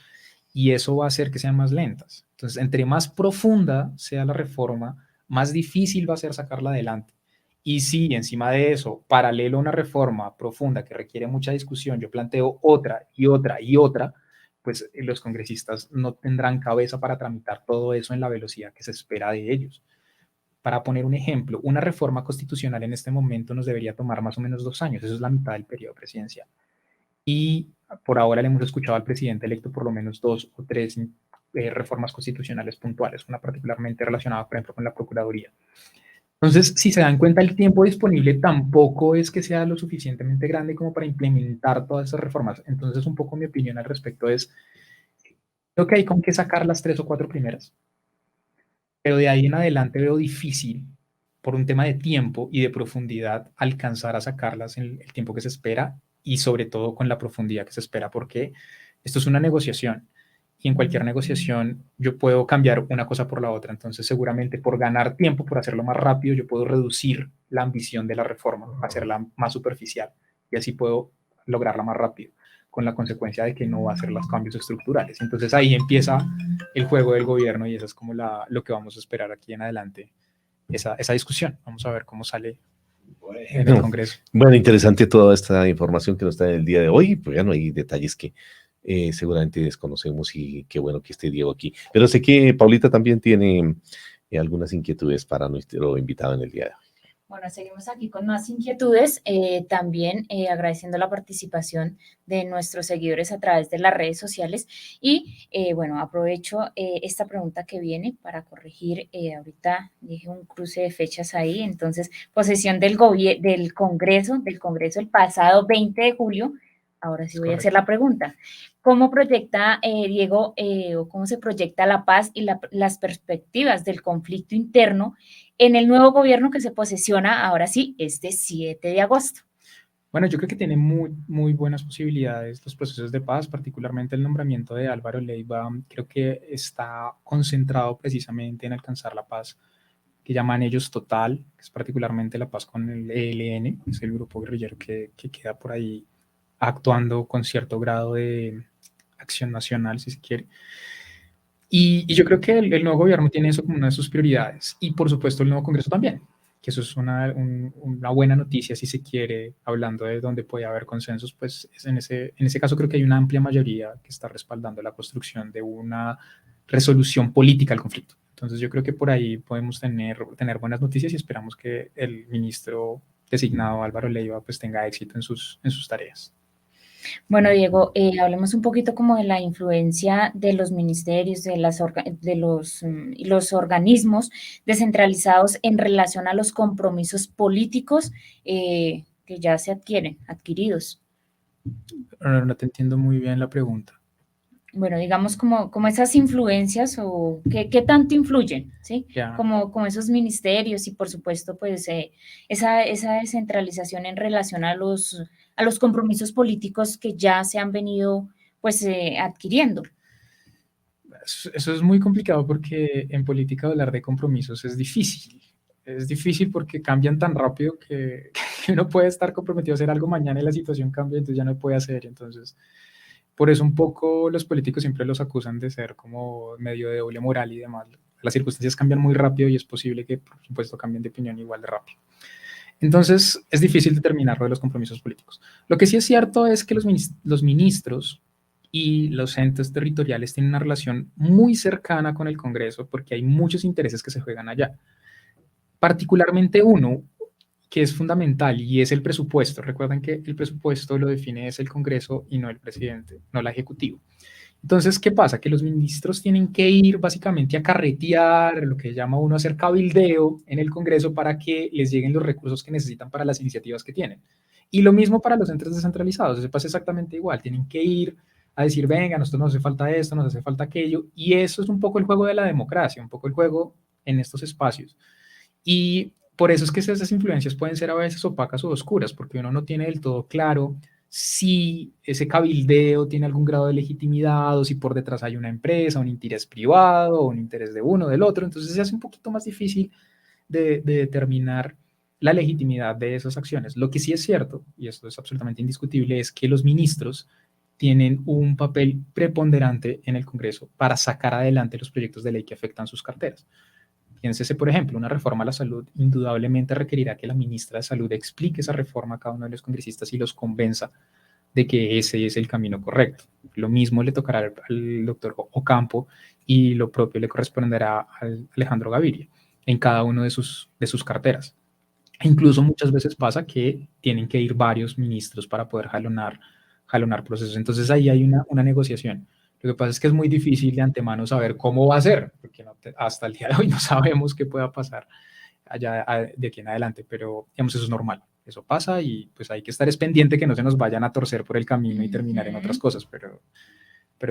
y eso va a hacer que sean más lentas. Entonces, entre más profunda sea la reforma, más difícil va a ser sacarla adelante. Y si encima de eso, paralelo a una reforma profunda que requiere mucha discusión, yo planteo otra y otra y otra, pues los congresistas no tendrán cabeza para tramitar todo eso en la velocidad que se espera de ellos. Para poner un ejemplo, una reforma constitucional en este momento nos debería tomar más o menos 2 años, eso es la mitad del periodo presidencial. Y por ahora le hemos escuchado al presidente electo por lo menos 2 o 3 reformas constitucionales puntuales, una particularmente relacionada, por ejemplo, con la Procuraduría. Entonces, si se dan cuenta, el tiempo disponible tampoco es que sea lo suficientemente grande como para implementar todas esas reformas. Entonces, un poco mi opinión al respecto es, creo que hay con qué sacar las 3 o 4 primeras, pero de ahí en adelante veo difícil, por un tema de tiempo y de profundidad, alcanzar a sacarlas en el tiempo que se espera y sobre todo con la profundidad que se espera, porque esto es una negociación y en cualquier negociación yo puedo cambiar una cosa por la otra. Entonces, seguramente por ganar tiempo, por hacerlo más rápido, yo puedo reducir la ambición de la reforma, hacerla más superficial y así puedo lograrla más rápido, con la consecuencia de que no va a hacer los cambios estructurales. Entonces ahí empieza el juego del gobierno y eso es como lo que vamos a esperar aquí en adelante, esa discusión. Vamos a ver cómo sale en el Congreso. Bueno, interesante toda esta información que nos da el día de hoy. Pues ya no hay detalles que seguramente desconocemos y qué bueno que esté Diego aquí. Pero sé que Paulita también tiene algunas inquietudes para nuestro invitado en el día de hoy. Bueno, seguimos aquí con más inquietudes, también agradeciendo la participación de nuestros seguidores a través de las redes sociales y bueno, aprovecho esta pregunta que viene para corregir, ahorita dije un cruce de fechas ahí, entonces posesión del Congreso el pasado 20 de julio, ahora sí voy a hacer la pregunta. ¿Cómo proyecta, Diego, o cómo se proyecta la paz y las perspectivas del conflicto interno en el nuevo gobierno que se posesiona ahora sí este 7 de agosto? Bueno, yo creo que tiene muy, muy buenas posibilidades los procesos de paz, particularmente el nombramiento de Álvaro Leiva. Creo que está concentrado precisamente en alcanzar la paz que llaman ellos total, que es particularmente la paz con el ELN, que es el grupo guerrillero que queda por ahí actuando con cierto grado de acción nacional, si se quiere. Y yo creo que el nuevo gobierno tiene eso como una de sus prioridades. Y por supuesto el nuevo Congreso también, que eso es una buena noticia, si se quiere, hablando de donde puede haber consensos, pues en ese caso creo que hay una amplia mayoría que está respaldando la construcción de una resolución política al conflicto. Entonces yo creo que por ahí podemos tener buenas noticias y esperamos que el ministro designado Álvaro Leiva pues tenga éxito en sus tareas. Bueno, Diego, hablemos un poquito como de la influencia de los ministerios, de los organismos descentralizados en relación a los compromisos políticos que ya se adquiridos. No te entiendo muy bien la pregunta. Bueno, digamos como esas influencias o qué tanto influyen, ¿sí? Yeah. Como esos ministerios y por supuesto pues esa descentralización en relación a los compromisos políticos que ya se han venido pues adquiriendo. Eso es muy complicado porque en política hablar de compromisos es difícil. Es difícil porque cambian tan rápido que uno puede estar comprometido a hacer algo mañana y la situación cambia, entonces ya no puede hacer. Entonces, por eso un poco los políticos siempre los acusan de ser como medio de doble moral y demás. Las circunstancias cambian muy rápido y es posible que, por supuesto, cambien de opinión igual de rápido. Entonces, es difícil determinar lo de los compromisos políticos. Lo que sí es cierto es que los ministros y los entes territoriales tienen una relación muy cercana con el Congreso porque hay muchos intereses que se juegan allá. Particularmente uno que es fundamental y es el presupuesto. Recuerden que el presupuesto lo define es el Congreso y no el presidente, no el Ejecutivo. Entonces, ¿qué pasa? Que los ministros tienen que ir básicamente a carretear, lo que llama uno hacer cabildeo en el Congreso para que les lleguen los recursos que necesitan para las iniciativas que tienen. Y lo mismo para los entes descentralizados, se pasa exactamente igual, tienen que ir a decir, venga, a nosotros nos hace falta esto, nos hace falta aquello, y eso es un poco el juego de la democracia, un poco el juego en estos espacios. Y por eso es que esas influencias pueden ser a veces opacas o oscuras, porque uno no tiene del todo claro si ese cabildeo tiene algún grado de legitimidad o si por detrás hay una empresa, un interés privado o un interés de uno o del otro. Entonces se hace un poquito más difícil de determinar la legitimidad de esas acciones. Lo que sí es cierto, y esto es absolutamente indiscutible, es que los ministros tienen un papel preponderante en el Congreso para sacar adelante los proyectos de ley que afectan sus carteras. Piénsese, por ejemplo, una reforma a la salud indudablemente requerirá que la ministra de Salud explique esa reforma a cada uno de los congresistas y los convenza de que ese es el camino correcto. Lo mismo le tocará al doctor Ocampo y lo propio le corresponderá al Alejandro Gaviria en cada uno de sus carteras. E incluso muchas veces pasa que tienen que ir varios ministros para poder jalonar procesos. Entonces ahí hay una negociación. Lo que pasa es que es muy difícil de antemano saber cómo va a ser, porque hasta el día de hoy no sabemos qué pueda pasar allá de aquí en adelante, pero digamos eso es normal. Eso pasa y pues hay que estar pendiente que no se nos vayan a torcer por el camino y terminar en otras cosas, pero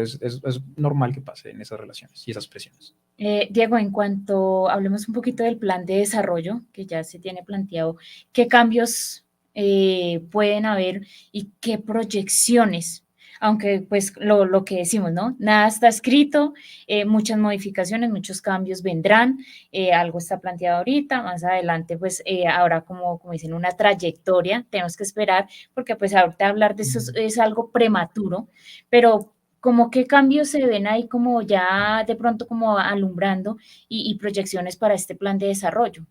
es normal que pase en esas relaciones y esas presiones. Diego, en cuanto hablemos un poquito del plan de desarrollo que ya se tiene planteado, ¿qué cambios pueden haber y qué proyecciones? Aunque pues lo que decimos, ¿no? Nada está escrito, muchas modificaciones, muchos cambios vendrán, algo está planteado ahorita, más adelante pues habrá como dicen una trayectoria, tenemos que esperar porque pues ahorita hablar de eso es algo prematuro, pero como qué cambios se ven ahí como ya de pronto como alumbrando y proyecciones para este plan de desarrollo.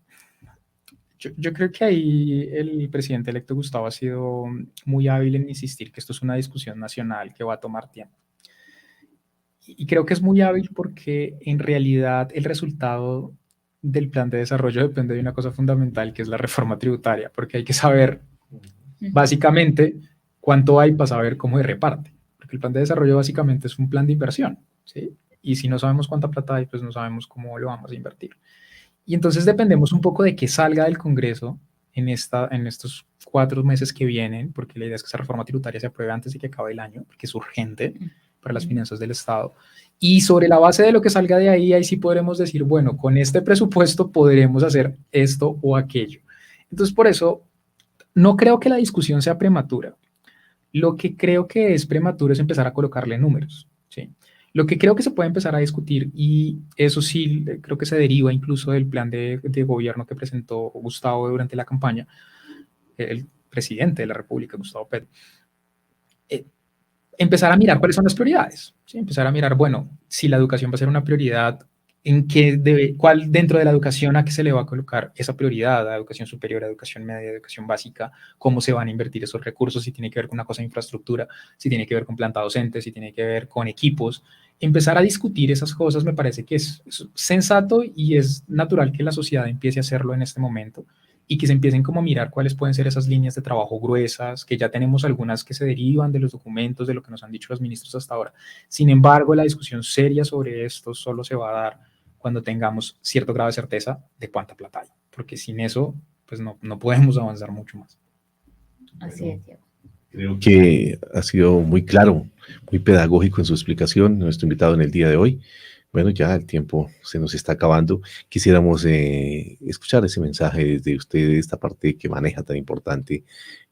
Yo creo que ahí el presidente electo Gustavo ha sido muy hábil en insistir que esto es una discusión nacional que va a tomar tiempo. Y creo que es muy hábil porque en realidad el resultado del plan de desarrollo depende de una cosa fundamental que es la reforma tributaria, porque hay que saber básicamente cuánto hay para saber cómo se reparte, porque el plan de desarrollo básicamente es un plan de inversión, ¿sí? Y si no sabemos cuánta plata hay, pues no sabemos cómo lo vamos a invertir. Y entonces dependemos un poco de que salga del Congreso en estos 4 meses que vienen, porque la idea es que esa reforma tributaria se apruebe antes de que acabe el año, porque es urgente para las finanzas del Estado. Y sobre la base de lo que salga de ahí, ahí sí podremos decir, bueno, con este presupuesto podremos hacer esto o aquello. Entonces, por eso, no creo que la discusión sea prematura. Lo que creo que es prematuro es empezar a colocarle números, ¿sí? Lo que creo que se puede empezar a discutir, y eso sí creo que se deriva incluso del plan de gobierno que presentó Gustavo durante la campaña, el presidente de la República, Gustavo Petro, empezar a mirar cuáles son las prioridades, ¿sí? Empezar a mirar, bueno, si la educación va a ser una prioridad, cuál dentro de la educación a qué se le va a colocar esa prioridad, a educación superior, a educación media, a educación básica, cómo se van a invertir esos recursos, si tiene que ver con una cosa de infraestructura, si tiene que ver con planta docente, si tiene que ver con equipos. Empezar a discutir esas cosas me parece que es sensato y es natural que la sociedad empiece a hacerlo en este momento y que se empiecen como a mirar cuáles pueden ser esas líneas de trabajo gruesas, que ya tenemos algunas que se derivan de los documentos, de lo que nos han dicho los ministros hasta ahora. Sin embargo, la discusión seria sobre esto solo se va a dar cuando tengamos cierto grado de certeza de cuánta plata hay, porque sin eso, pues no podemos avanzar mucho más. Así es, Diego. Creo que ha sido muy claro, muy pedagógico en su explicación, nuestro invitado en el día de hoy. Bueno, ya el tiempo se nos está acabando. Quisiéramos escuchar ese mensaje desde usted, esta parte que maneja tan importante,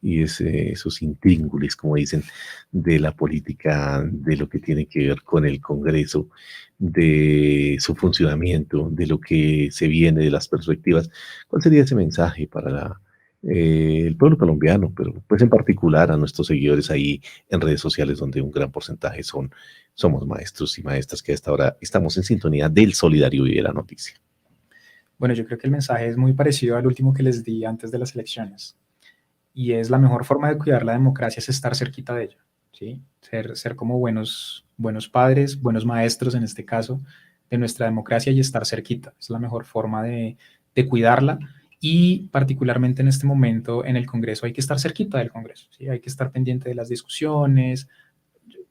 y es esos intríngulis, como dicen, de la política, de lo que tiene que ver con el Congreso, de su funcionamiento, de lo que se viene, de las perspectivas. ¿Cuál sería ese mensaje para el pueblo colombiano, pero pues en particular a nuestros seguidores ahí en redes sociales, donde un gran porcentaje somos maestros y maestras que a esta hora estamos en sintonía del solidario y de la noticia? Bueno, yo creo que el mensaje es muy parecido al último que les di antes de las elecciones, y es la mejor forma de cuidar la democracia es estar cerquita de ella, ¿sí? Ser como buenos padres, buenos maestros en este caso, de nuestra democracia y estar cerquita. Es la mejor forma de cuidarla. Y particularmente en este momento en el Congreso hay que estar cerquita del Congreso, ¿sí? Hay que estar pendiente de las discusiones.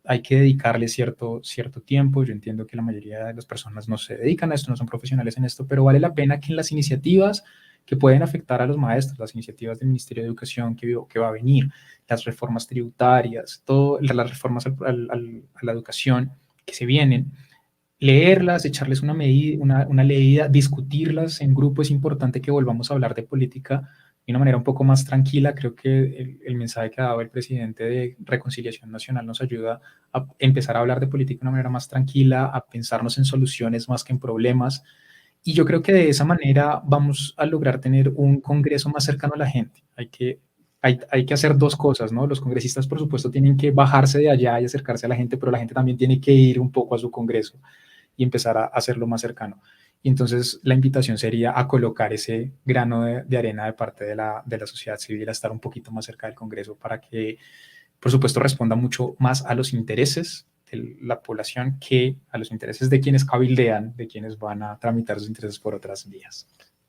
hay que dedicarle cierto tiempo. Yo entiendo que la mayoría de las personas no se dedican a esto, no son profesionales en esto, pero vale la pena que en las iniciativas que pueden afectar a los maestros, las iniciativas del Ministerio de Educación que va a venir, las reformas tributarias, las reformas a la educación que se vienen, leerlas, echarles una leída, discutirlas en grupo. Es importante que volvamos a hablar de política de una manera un poco más tranquila. Creo que el mensaje que ha dado el presidente de Reconciliación Nacional nos ayuda a empezar a hablar de política de una manera más tranquila, a pensarnos en soluciones más que en problemas. Y yo creo que de esa manera vamos a lograr tener un Congreso más cercano a la gente. Hay que hacer dos cosas, ¿no? Los congresistas, por supuesto, tienen que bajarse de allá y acercarse a la gente, pero la gente también tiene que ir un poco a su Congreso y empezar a hacerlo más cercano. Y entonces la invitación sería a colocar ese grano de arena de parte de la sociedad civil, a estar un poquito más cerca del Congreso para que, por supuesto, responda mucho más a los intereses de la población que a los intereses de quienes cabildean, de quienes van a tramitar sus intereses por otras vías.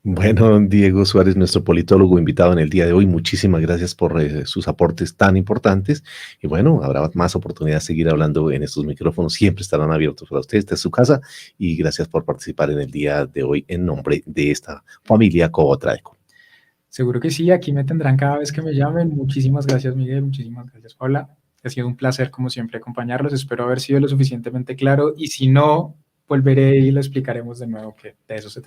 Bueno, Diego Suárez, nuestro politólogo invitado en el día de hoy, muchísimas gracias por sus aportes tan importantes. Y bueno, habrá más oportunidad de seguir hablando en estos micrófonos. Siempre estarán abiertos para ustedes. Esta es su casa. Y gracias por participar en el día de hoy en nombre de esta familia Cobotraeco. Seguro que sí, aquí me tendrán cada vez que me llamen. Muchísimas gracias, Miguel. Muchísimas gracias, Paula. Ha sido un placer, como siempre, acompañarlos. Espero haber sido lo suficientemente claro. Y si no, volveré y lo explicaremos de nuevo, que de eso se trata.